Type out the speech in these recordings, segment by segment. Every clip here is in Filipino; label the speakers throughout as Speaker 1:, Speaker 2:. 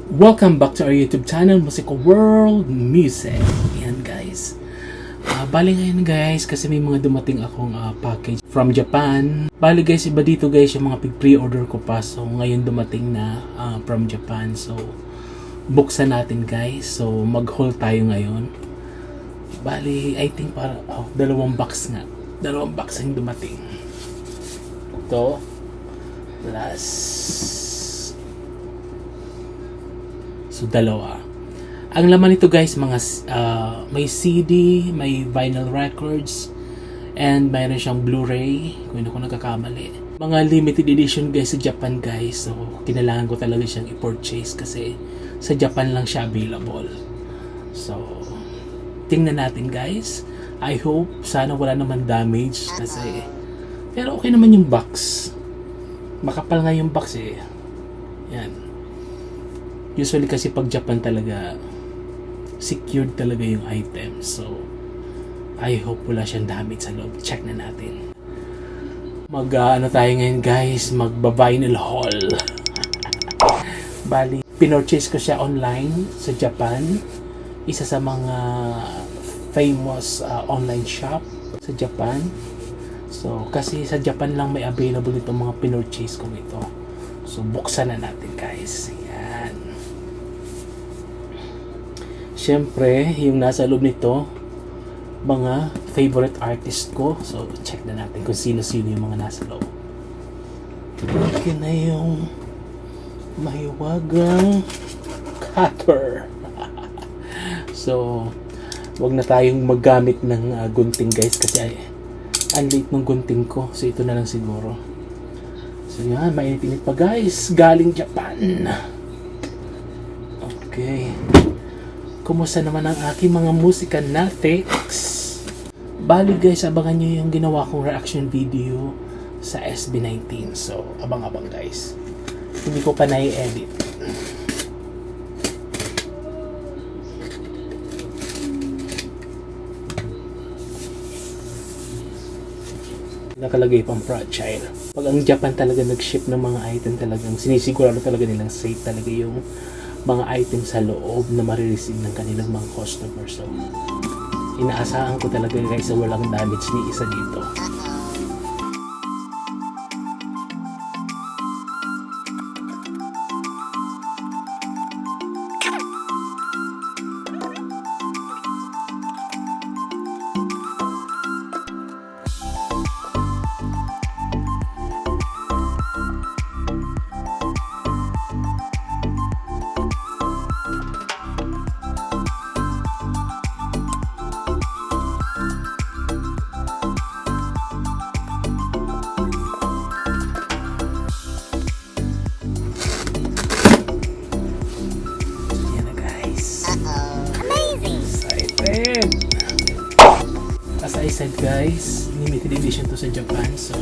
Speaker 1: Welcome back to our YouTube channel, Musical World Music. Yan guys. Bali ngayon guys, kasi may mga dumating akong package from Japan. Bali guys, iba dito guys yung mga pre-order ko pa. So ngayon dumating na from Japan. So buksan natin guys. So mag-haul tayo ngayon. Bali, I think para dalawang box nga. Dalawang box yung dumating. Ito. Plus so dalawa. Ang laman nito guys, mga may CD, may vinyl records, and mayroon siyang Blu-ray, kung hindi ako nagkakamali. Mga limited edition guys sa Japan guys. So kinailangan ko talaga siyang i-purchase kasi sa Japan lang siya available. So tingnan natin guys. I hope sana wala naman damage kasi pero okay naman yung box. Makapal nga yung box eh. Yan. Usually kasi pag Japan talaga secured talaga yung item. So I hope wala siyang damage sa loob. Check na natin. Ano tayo ngayon guys, magba-vinyl haul. Bali, pinurchase ko siya online sa Japan. Isa sa mga famous online shop sa Japan. So kasi sa Japan lang may available itong mga pinurchase ko nito. So buksan na natin guys. Siyempre, yung nasa loob nito, mga favorite artist ko. So, check na natin kung sino-sino yung mga nasa loob. Okay na yung mahiwagang cutter. So, wag na tayong maggamit ng gunting guys kasi ang late ng gunting ko. So, ito na lang siguro. So, yan. Mainit-init pa guys. Galing Japan. Okay. Kumusta naman ang aking mga musika natics? Bali guys, abangan nyo yung ginawa kong reaction video sa SB19. So, abang-abang guys. Hindi ko pa na-edit. Nakalagay pang fragile. Pag ang Japan talaga nag-ship ng mga item talagang sinisigurado talaga nilang safe talaga yung mga item sa loob na marireceive ng kanilang mga customers. So, inaasahan ko talaga guys na walang damage ni isa dito. As I said guys, limited edition to sa Japan. So,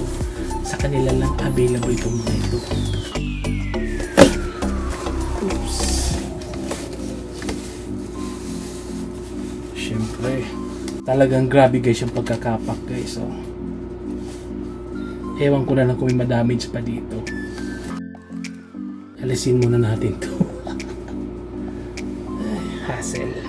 Speaker 1: sa kanila lang available itong mga ito. Oops. Siyempre, talagang grabe guys yung pagkakapak guys. So, ewan ko na lang kung may madamage pa dito. Alisin muna natin to. Hassle.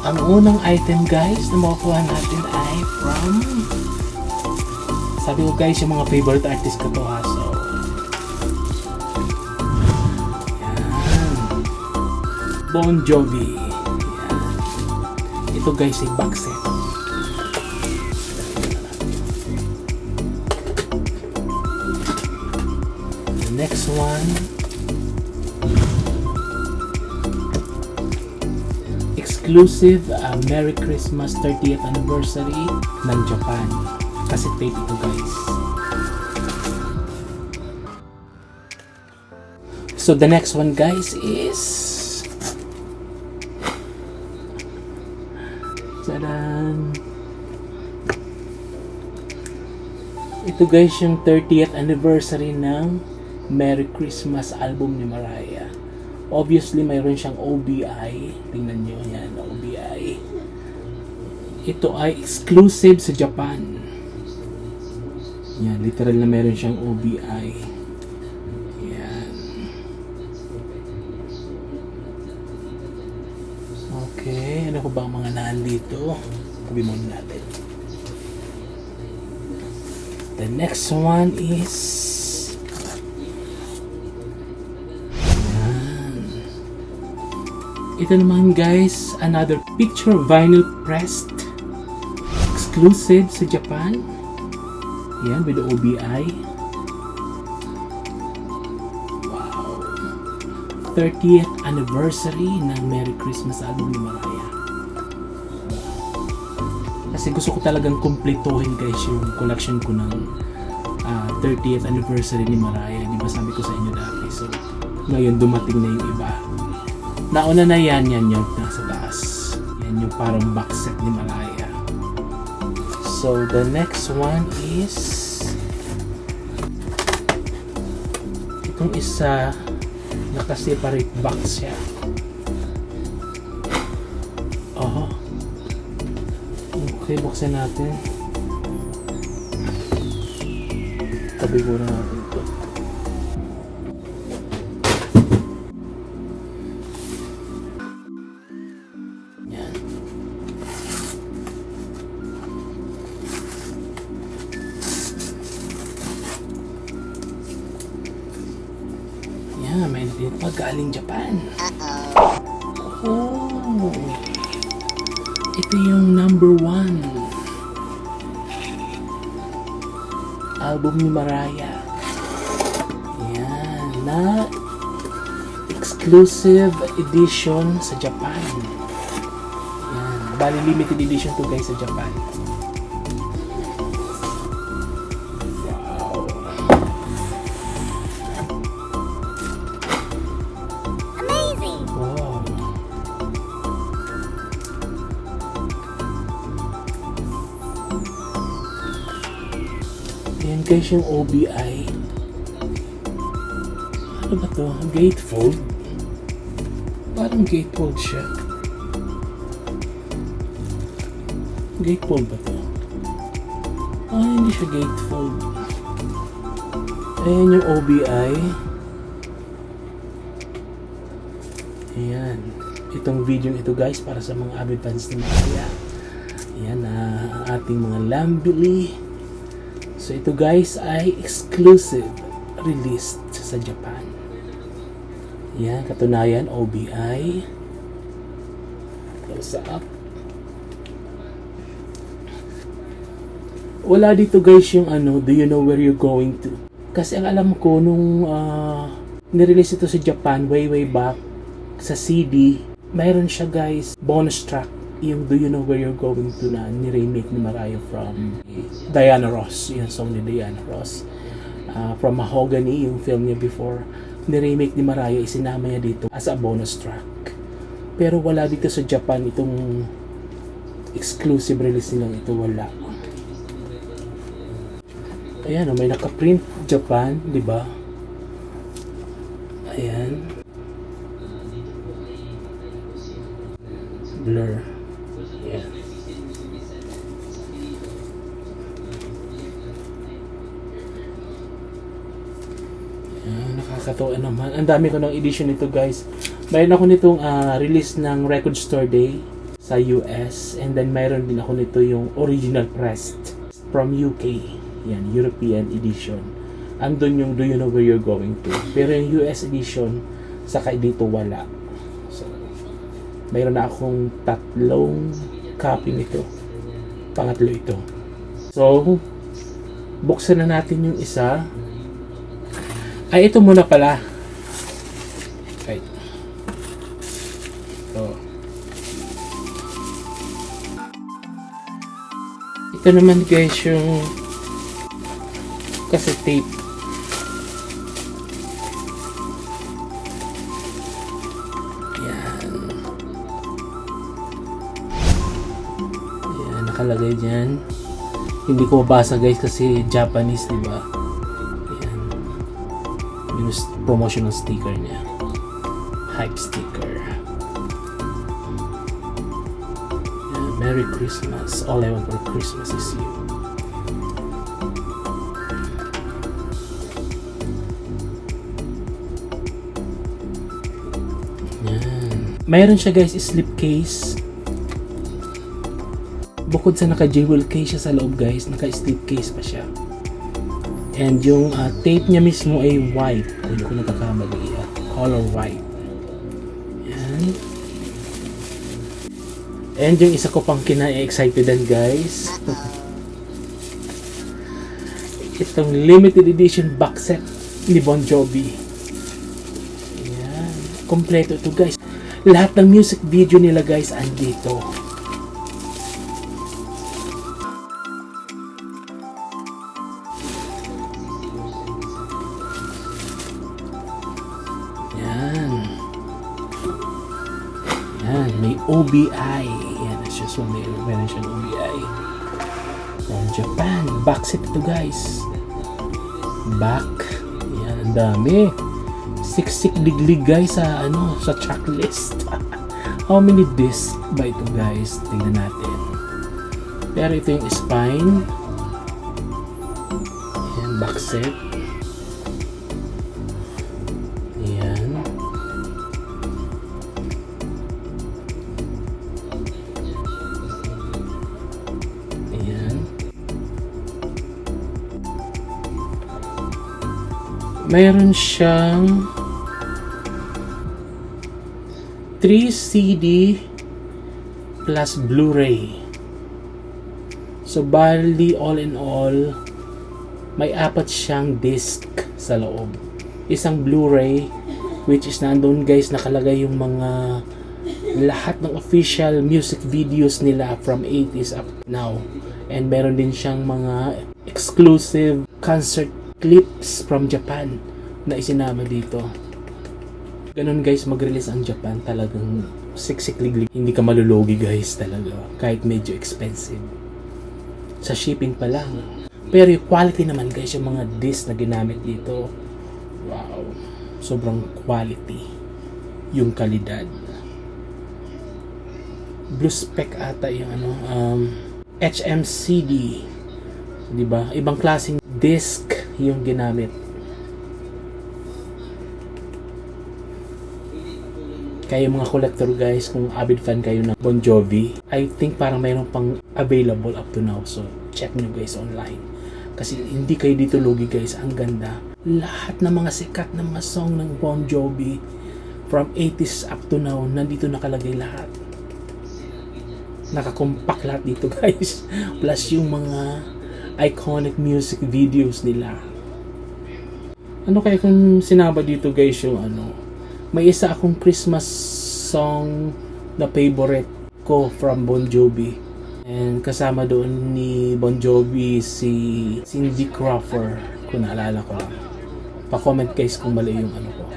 Speaker 1: Ang unang item guys na makukuha natin ay from, sabi ko guys yung mga favorite artist ko to ha. So yan, Bon Jovi. Yan. Ito guys ay box set. The next one, exclusive Merry Christmas 30th anniversary ng Japan. Kasi tape ito guys. So the next one guys is tadan! Ito guys yung 30th anniversary ng Merry Christmas album ni Mariah. Obviously mayroon siyang OBI. Tingnan nyo yan, OBI. Ito ay exclusive sa Japan. Yan, literal na meron siyang OBI. Yan. Okay, ano ko ba ang mga nandito? Sabi muna natin. The next one is yan. Ito naman guys, another picture vinyl pressed exclusive sa Japan. Yan, with the OBI. Wow. 30th anniversary ng Merry Christmas album ni Mariah. Kasi gusto ko talagang kumpletuhin guys yung collection ko ng 30th anniversary ni Mariah. Di ba sabi ko sa inyo dati? So, ngayon dumating na yung iba. Nauna na yan yung nasa taas. Yan yung parang box set ni Mariah. So, the next one is itong isa naka-separate box siya. Oh. Okay, buksan natin. Tabi muna natin ito. Yan. Yan, may din pa galing Japan. Oh. Ito yung number 1 album ni Mariah. Yan, na exclusive edition sa Japan. Yan, bali limited edition to guys sa Japan. Wow. Amazing. Wow. Yan guys yung OBI. Ano ba to? Gatefold? Parang gatefold siya. Gatefold ba to? Hindi siya gatefold. Ayan yung OBI. Ayan. Itong video ito guys para sa mga avid fans ni Mariah. Ayan ang ating mga lambili. So ito guys ay exclusive released sa Japan. Yan, katunayan OBI. Close up. Wala dito guys yung do you know where you're going to? Kasi ang alam ko nung nirelease ito sa Japan way back sa CD, mayroon siya guys bonus track. Yung Do You Know Where You're Going To na ni-remake ni Mariah from Diana Ross. Yung song ni Diana Ross. From Mahogany, yung film niya before. Ni-remake ni Mariah, isinama niya dito as a bonus track. Pero wala dito sa Japan itong exclusive release nilang ito. Wala. Ayan, may naka-print Japan, di ba? Ayan. Blur. Yeah. Nakakatawa naman. Ang dami ko ng edition nito guys. Mayroon ako nitong release ng Record Store Day sa US. And then mayroon din ako nito yung original pressed from UK. Yan, European edition. Andun yung Do You Know Where You're Going To. Pero yung US edition, saka dito wala. So, mayroon na akong 3 copy nito. Pangatlo ito. So, buksan na natin yung isa. Ay, ito muna pala. Okay. So, ito naman guys yung cassette tape. Nakalagay dyan Hindi ko mabasa guys kasi Japanese, di ba? Ayan. Yung promotional sticker niya. Hype sticker. Ayan. Merry Christmas. All I want for Christmas is you. Ayan. Mayroon siya guys, slipcase. Bukod sa naka-jewel case siya sa loob guys, naka-slip case pa siya. And yung tape niya mismo ay white. Hindi ko nagkakamali. Color white. Yan. And yung isa ko pang kina-excitedan guys. Itong limited edition box set ni Bon Jovi. Yan. Kompleto ito guys. Lahat ng music video nila guys andito. Yan, may OBI. Yan, as usual, meron siyang OBI. From Japan. Back set ito guys. Back. Yan, ang dami. Siksik diglig guys sa sa checklist. How many discs ba ito guys? Tingnan natin. Pero ito yung spine. Yan, back set. Yan. Mayroon siyang 3 CD plus Blu-ray. So bali all in all may 4 siyang disc sa loob. Isang Blu-ray which is nandun guys nakalagay yung mga lahat ng official music videos nila from 80s up now. And meron din siyang mga exclusive concert clips from Japan na isinama dito. Ganun guys mag-release ang Japan, talagang siksik-liglig. Hindi ka malulugi guys talaga kahit medyo expensive. Sa shipping pa lang. Pero yung quality naman guys, yung mga disc na ginamit dito, wow, sobrang quality yung kalidad. Blue spec ata yung HMCD, di ba? Ibang klaseng disc yung ginamit. Kaya mga collector guys, kung avid fan kayo ng Bon Jovi, I think parang mayroon pang available up to now. So check nyo guys online. Kasi hindi kayo dito lugi guys, ang ganda. Lahat ng mga sikat na mga song ng Bon Jovi from 80s up to now, nandito nakalagay lahat. Nakakompak lahat dito guys. Plus yung mga iconic music videos nila. Ano kaya kung sinaba dito guys yung may isa akong Christmas song na favorite ko from Bon Jovi. And kasama doon ni Bon Jovi si Cindy Crawford, kung naalala ko lang. Pa-comment guys kung mali yung ko.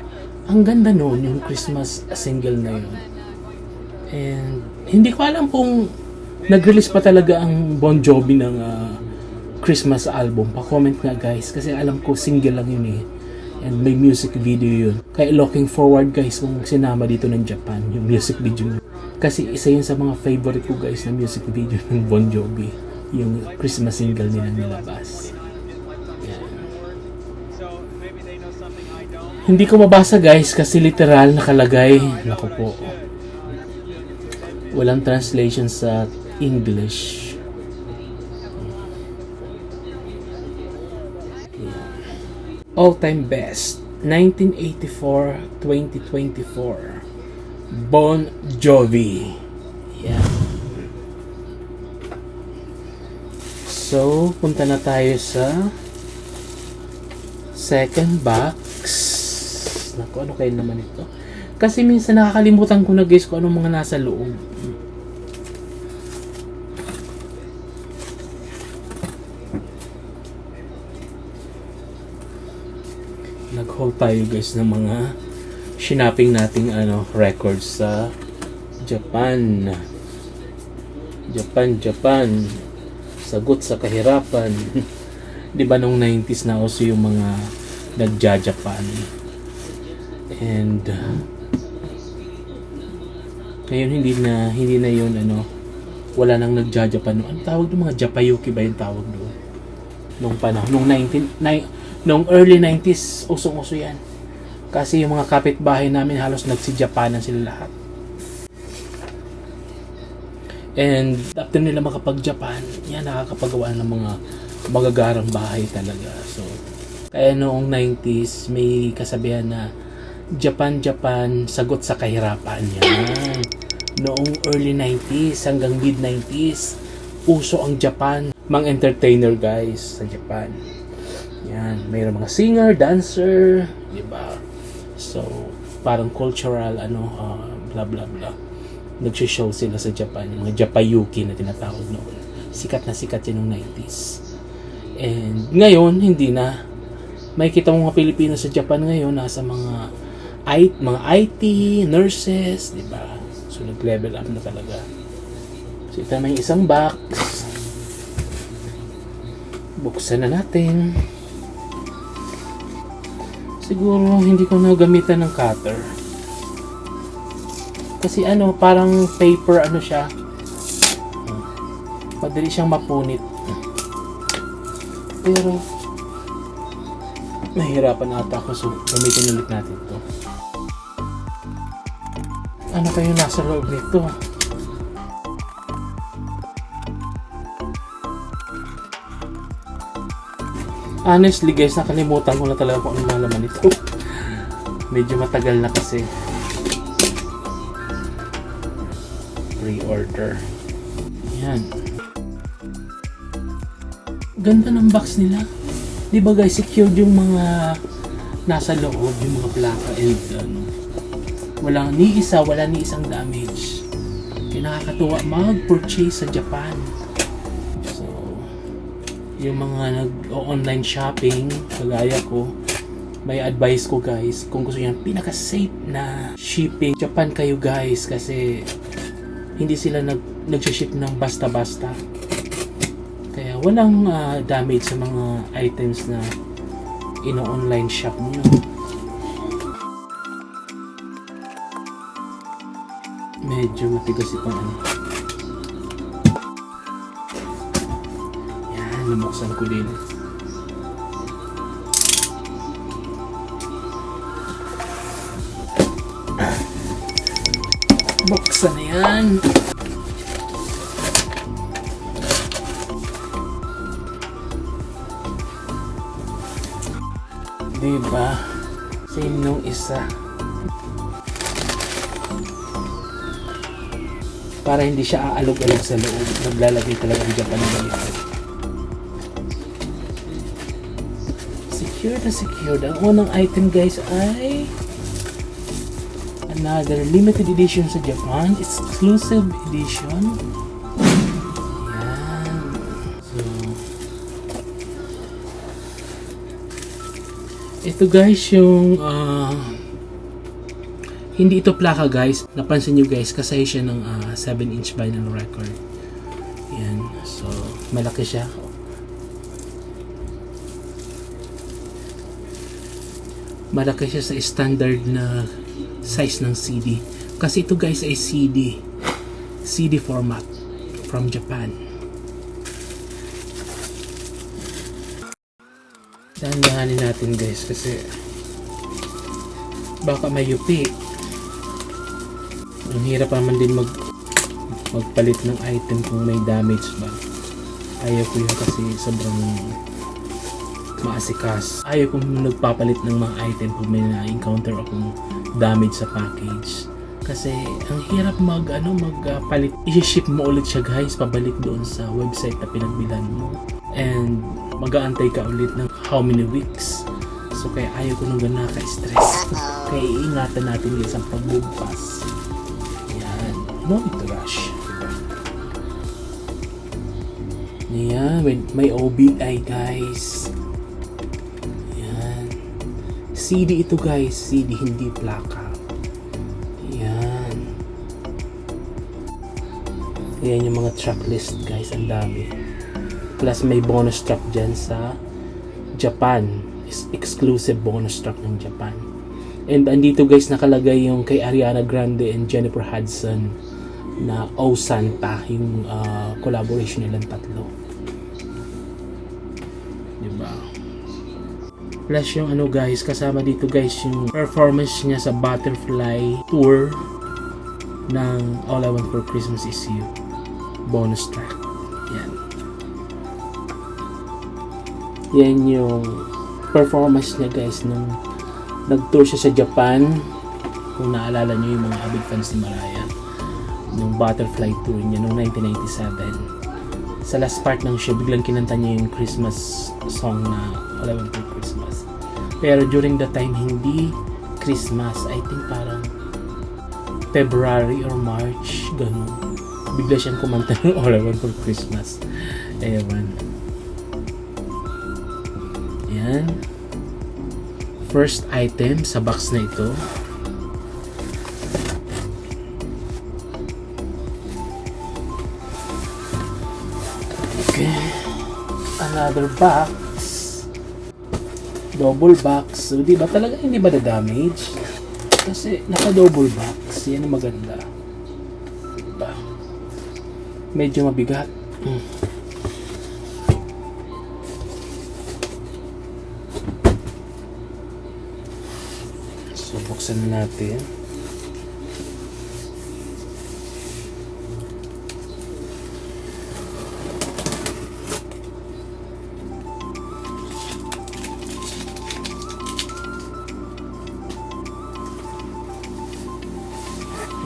Speaker 1: Ang ganda noon yung Christmas single na yun. And hindi ko alam kung nag-release pa talaga ang Bon Jovi ng Christmas album. Pa-comment nga guys kasi alam ko single lang yun eh. And may music video yun. Kaya looking forward guys kung sinama dito ng Japan yung music video. Kasi isa yun sa mga favorite ko guys na music video ng Bon Jovi. Yung Christmas single nilang nilabas. Yeah. Hindi ko mabasa guys kasi literal nakalagay. Naku po. Walang translation sa English. All-time best 1984-2024 Bon Jovi. Yeah. So, punta na tayo sa second box. Naku, ano kayo naman ito? Kasi minsan nakakalimutan ko na guys kung anong mga nasa loob. Nag-haul tayo guys ng mga shinaping nating records sa Japan. Sagot sa kahirapan. Di ba nung 90s na uso yung mga nagja-Japan. And ngayon hindi na yun wala nang nagja-Japan. Ano tawag doon, mga Japayuki ba yung tawag doon? Nung panahon, nung early 90s, usong-uso yan. Kasi yung mga kapitbahay namin halos nagsi-Japanan sila lahat. And after nila makapag-Japan, yan nakakapagawa ng mga magagarang bahay talaga. So, kaya noong 90s, may kasabihan na Japan, sagot sa kahirapan. Yan. Noong early 90s hanggang mid 90s, uso ang Japan. Mga entertainer guys sa Japan. Yan, mayroong mga singer, dancer, di ba? So, parang cultural blah blah blah. Nagsho-show sila sa Japan, yung mga Japayuki na tinatawag noon. Sikat na sikat yan noong 90s. And ngayon, hindi na. May kita mo mga Pilipino sa Japan ngayon, nasa mga IT, nurses, di ba? So, nag-level up na talaga. So, ito naman yung isang box. Buksan na natin. Siguro, hindi ko na gamitan ng cutter. Kasi parang paper siya. Madali siyang mapunit. Pero, nahihirapan ata ako. So, gamitin ulit natin ito. Ano kayong nasa loob nito? Honestly guys, nakalimutan ko na talaga kung ano laman ito. Medyo matagal na kasi. Pre-order. Yan. Ganda ng box nila. Di ba guys, secured yung mga nasa loob, yung mga plaka and wala ni isang damage. Kaya nakakatuwa mag-purchase sa Japan. So, yung mga nag-online shopping, kagaya ko, may advice ko guys, kung gusto niyo pinaka-safe na shipping, Japan kayo guys, kasi hindi sila nag-ship ng basta-basta. Kaya walang damage sa mga items na ino-online shop niyo. Medyo matigas itong Yan, lumuksan ko din. Buksan na yan. Diba? Same nung isa. Para hindi siya aalog-alog sa loob. Naglalagay talaga ang Japan ng ganito. Secure na secure. Ang unang item guys ay another limited edition sa Japan. Exclusive edition. Yan. So, ito guys yung hindi ito plaka guys. Napansin nyo guys, kasay siya ng 7-inch vinyl record. Yan. So, malaki siya. Malaki siya sa standard na size ng CD. Kasi ito guys ay CD format from Japan. Dahan-dahanin natin guys kasi baka mayupi. Ang hirap naman din magpalit ng item kung may damage ba. Ayaw ko yun kasi sobrang maasikas. Ayaw kong nagpapalit ng mga item kung may na-encounter akong damage sa package. Kasi ang hirap magpalit. I-ship mo ulit siya guys pabalik doon sa website na pinagbilan mo. And mag-aantay ka ulit ng how many weeks. So kaya ayaw ko nung nakaka-stress. Kaya iingatan natin guys ang pagbubpas. No need to rush. Ayan, may OBI guys. Ayan. CD ito guys, CD hindi plaka. Ayan. Ayan yung mga track list guys, ang dami. Plus may bonus track dyan sa Japan. Exclusive bonus track ng Japan. And andito guys nakalagay yung kay Ariana Grande and Jennifer Hudson na Oh Santa, yung collaboration nilang tatlo. Diba? Plus yung ano guys, kasama dito guys yung performance niya sa Butterfly Tour ng All I Want for Christmas Is You. Bonus track. Yan. Yan yung performance niya guys nung nag-tour siya sa Japan. Kung naalala niyo yung mga avid fans ni Mariah, yung Butterfly Tour niya noong 1997. Sa last part ng show, biglang kinanta niya yung Christmas song na All I Want for Christmas. Pero during the time, hindi Christmas. I think parang February or March, ganun. Bigla siyang kumanta ng All I Want for Christmas. Ewan. Yan. First item sa box na ito. Okay. Another box. Double box. So, di ba talaga hindi ba na-damage? Kasi naka-double box. Yan ang maganda. Diba? Medyo mabigat. So, buksan natin.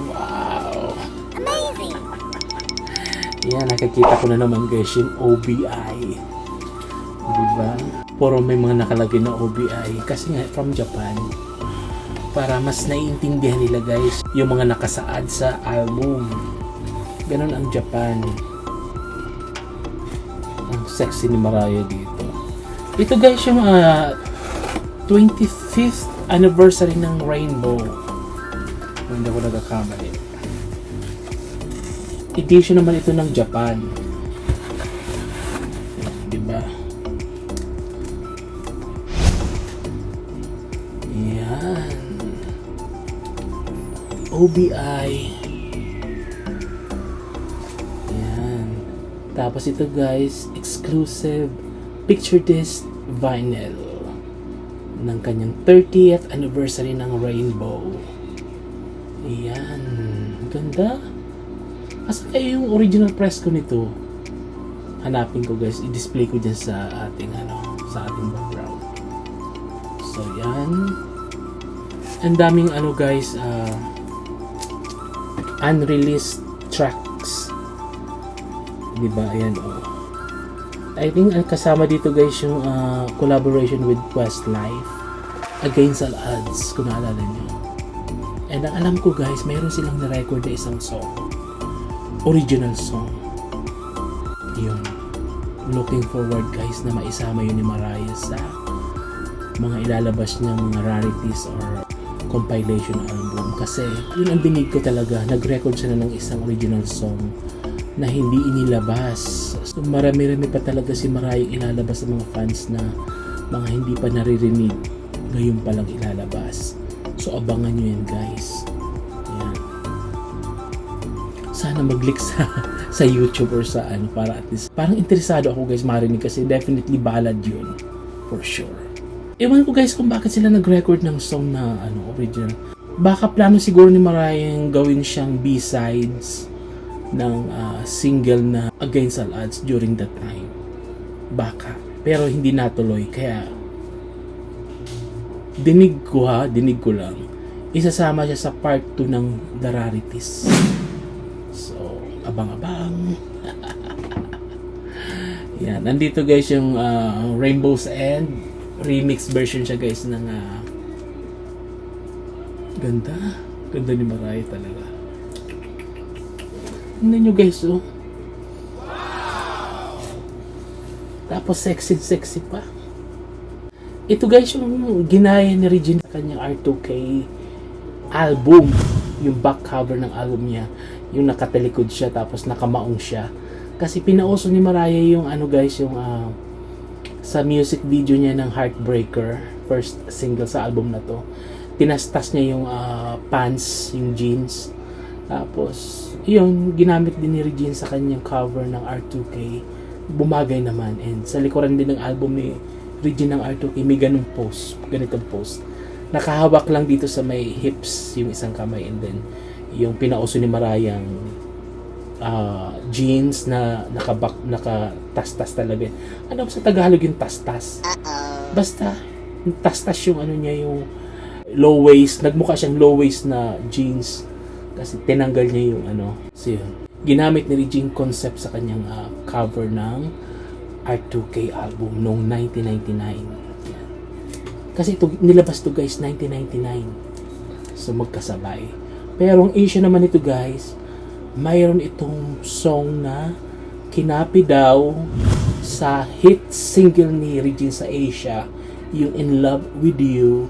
Speaker 1: Wow!
Speaker 2: Amazing!
Speaker 1: Yan, nakikita ko na naman guys yung OBI. Diba? Puro may mga nakalagay na OBI. Kasi nga, from Japan. Para mas naiintindihan nila guys yung mga nakasaad sa album. Ganon ang Japan. Ang sexy ni Mariah dito. Ito guys yung 25th anniversary ng Rainbow. Hindi ako nagkakamali. Edition naman ito ng Japan. Diba? Yan. OBI. Yan. Tapos ito guys, exclusive picture disc vinyl ng kanyang 30th anniversary ng Rainbow. Yan. Ganda. Asa kayo yung original press ko nito? Hanapin ko guys, i-display ko dyan sa ating sa ating background. So yan. Ang daming guys, unreleased tracks. Diba? Ayan I think kasama dito guys yung collaboration with Westlife, Against All Odds, kung naalala nyo. And ang alam ko guys, mayroon silang na-record na isang song, original song. Yun, looking forward guys na maisama yun ni Mariah sa mga ilalabas niya mga rarities or compilation album. Kasi yun ang dinig ko talaga, nag-record siya na ng isang original song na hindi inilabas. So marami-rami pa talaga si Mariah ilalabas sa mga fans na mga hindi pa naririnig, ngayon pa lang ilalabas. So abangan nyo yan guys. Ayan. Sana mag-click sa YouTube or sa para at least parang interesado ako guys marinig, kasi definitely ballad yun for sure. Ewan ko guys kung bakit sila nag-record ng song na original. Baka plano siguro ni Mariah yung gawin siyang B-sides ng single na Against All Odds during that time. Baka. Pero hindi natuloy, kaya dinig ko lang, isasama siya sa part 2 ng The Rarities. So, abang-abang. Yan, nandito guys yung Rainbow's End remix version siya guys ng ganda ni Mariah talaga. Tingnan nyo guys tapos sexy pa. Ito guys yung ginaya ni Regina sa kanyang R2K album, yung back cover ng album niya, yung nakatalikod siya tapos nakamaong siya, Kasi pinauso ni Mariah yung ano guys, yung sa music video niya ng Heartbreaker, first single sa album na to. Tinastas niya yung pants, yung jeans. Tapos, yun, ginamit din ni Regine sa kanyang cover ng R2K. Bumagay naman. And sa likuran din ng album ni Regine ng R2K, may ganitong post. Nakahawak lang dito sa may hips yung isang kamay, and then yung pinauso ni Mariah yung jeans na nakatastas talaga. Ano sa Tagalog yung tastas? Basta tastas yung ano niya, yung low waist, nagmukha siyang low waist na jeans kasi tinanggal niya yung ano. So yun, ginamit ni Regine concept sa kanyang cover ng R2K album noong 1999. Yan. Kasi ito, nilabas to guys 1999, so magkasabay. Pero ang issue naman ito guys, mayroon itong song na kinapi daw sa hit single ni Regine sa Asia, yung In Love With You.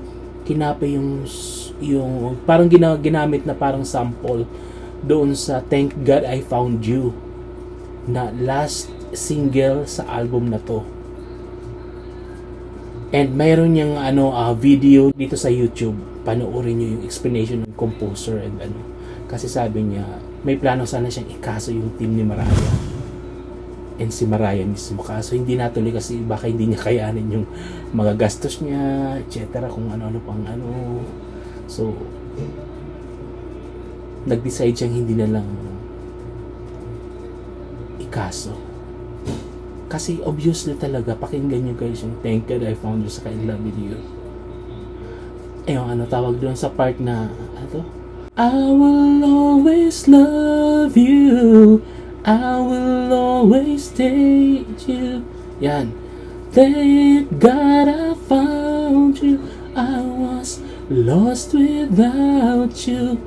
Speaker 1: Kinapi yung parang ginamit na parang sample doon sa Thank God I Found You, na last single sa album na to. And mayroon niyang video dito sa YouTube. Panoorin niyo yung explanation ng composer and ano. Kasi sabi niya, may plano sana siyang ikaso yung team ni Mariah. And si Mariah mismo. Kaso hindi natuloy kasi baka hindi niya kayanin yung mga gastos niya, etc. Kung ano-ano pang ano. So, nag-decide siyang hindi na lang ikaso. Kasi obviously talaga, pakinggan nyo guys yung Thank God I Found You sa In Love With You. Yung tawag doon sa part na, I will always love you, I will always take you. Yan. Thank God I found you, I was lost without you.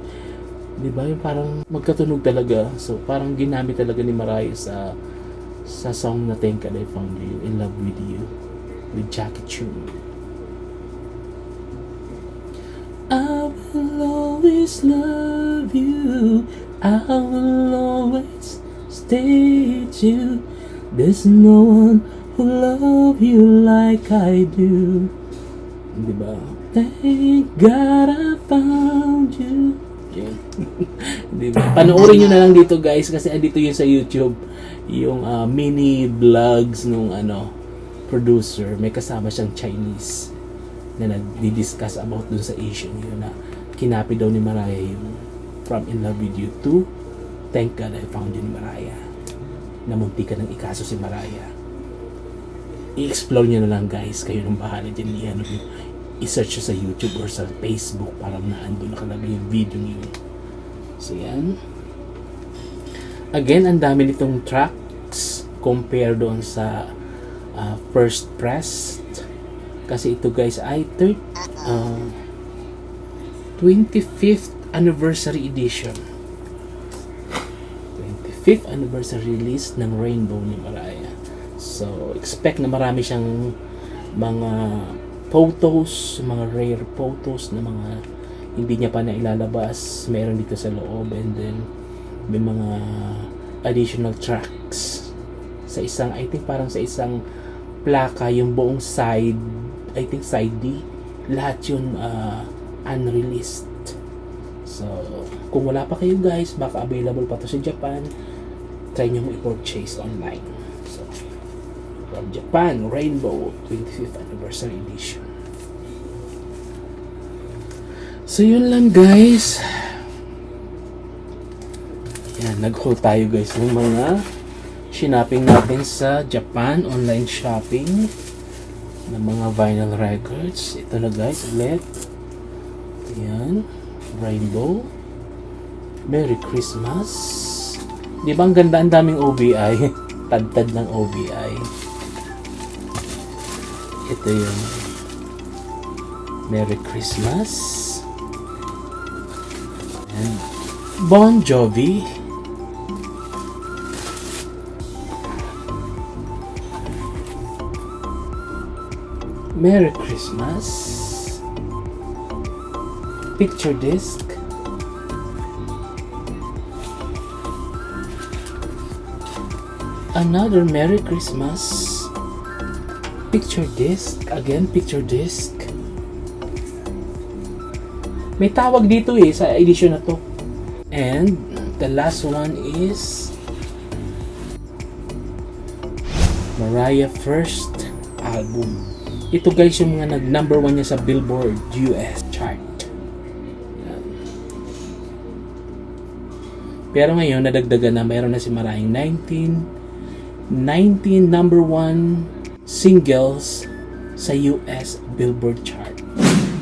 Speaker 1: Diba? Yung parang magkatunog talaga. So parang ginamit talaga ni Mariah sa song na Thank God I Found You, In Love With You, with Jackie Chun. I will always love you, I will always stay with you. There's no one who love you like I do. Diba? Thank God I found you. Yeah. Diba? Panoorin nyo na lang dito guys, kasi andito yun sa YouTube, yung mini vlogs nung producer. May kasama siyang Chinese na nagdi-discuss about dun sa issue yun, na kinapi daw ni Mariah yung From In Love With You to Thank God I Found You ni Mariah. Namunti ka ng ikaso si Mariah. I-explore nyo na lang guys, kayo nang bahala dyan. I-search sa YouTube or sa Facebook, parang naandun nakalagay yung video niyo. So yan. Again, ang dami nitong tracks compare doon sa first press. Kasi ito guys ay 25th anniversary edition. 25th anniversary release ng Rainbow ni Mariah. So expect na marami siyang mga photos, mga rare photos na mga hindi niya pa na ilalabas. Meron dito sa loob, and then may mga additional tracks sa isang, I think parang sa isang plaka, yung buong side, I think side D, lahat yun unreleased. So kung wala pa kayo guys, baka available pa to sa Japan, try nyo mo i-purchase online. So from Japan, Rainbow 25th anniversary edition. So yun lang guys. Yan, nag-haul tayo guys ng mga shopping natin sa Japan, online shopping ng mga vinyl records. Ito na guys ulit. Yan, Rainbow. Merry Christmas. Di ba ang ganda, ang daming OBI? Tad-tad ng OBI. Ito yung Merry Christmas. And Bon Jovi. Merry Christmas. Picture disc. Another Merry Christmas. Picture disc. Again, picture disc. May tawag dito sa edition na to. And the last one is Mariah first album. Ito guys yung mga nag-number 1 niya sa Billboard US chart. Yan. Pero ngayon, nadagdagan na, mayroon na si Mariah 19 number 1 singles sa US Billboard chart.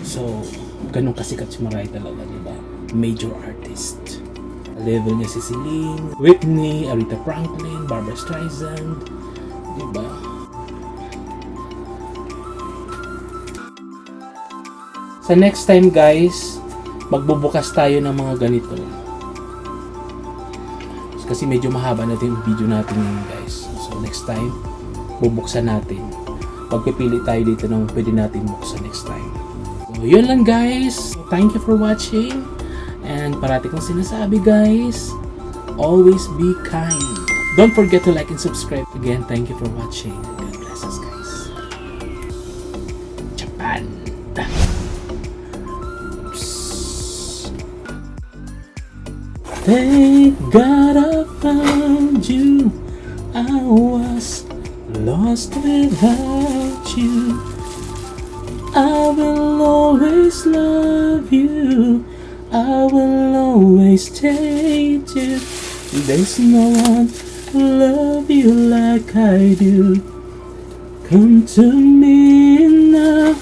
Speaker 1: So, ganun kasikat si Mariah talaga, diba? Major artist. Level niya si Celine, Whitney, Aretha Franklin, Barbra Streisand, diba? Sa next time guys, magbubukas tayo ng mga ganito. Kasi medyo mahaba natin yung video natin ngayon guys. So next time, bubuksan natin. Pagpipili tayo dito ng pwede natin buksan next time. So yun lang guys. Thank you for watching. And parati kong sinasabi guys, always be kind. Don't forget to like and subscribe. Again, thank you for watching. God bless us guys. Japan. Thank God I found you. I was lost without you. I will always love you. I will always take you. There's no one who love you like I do. Come to me now.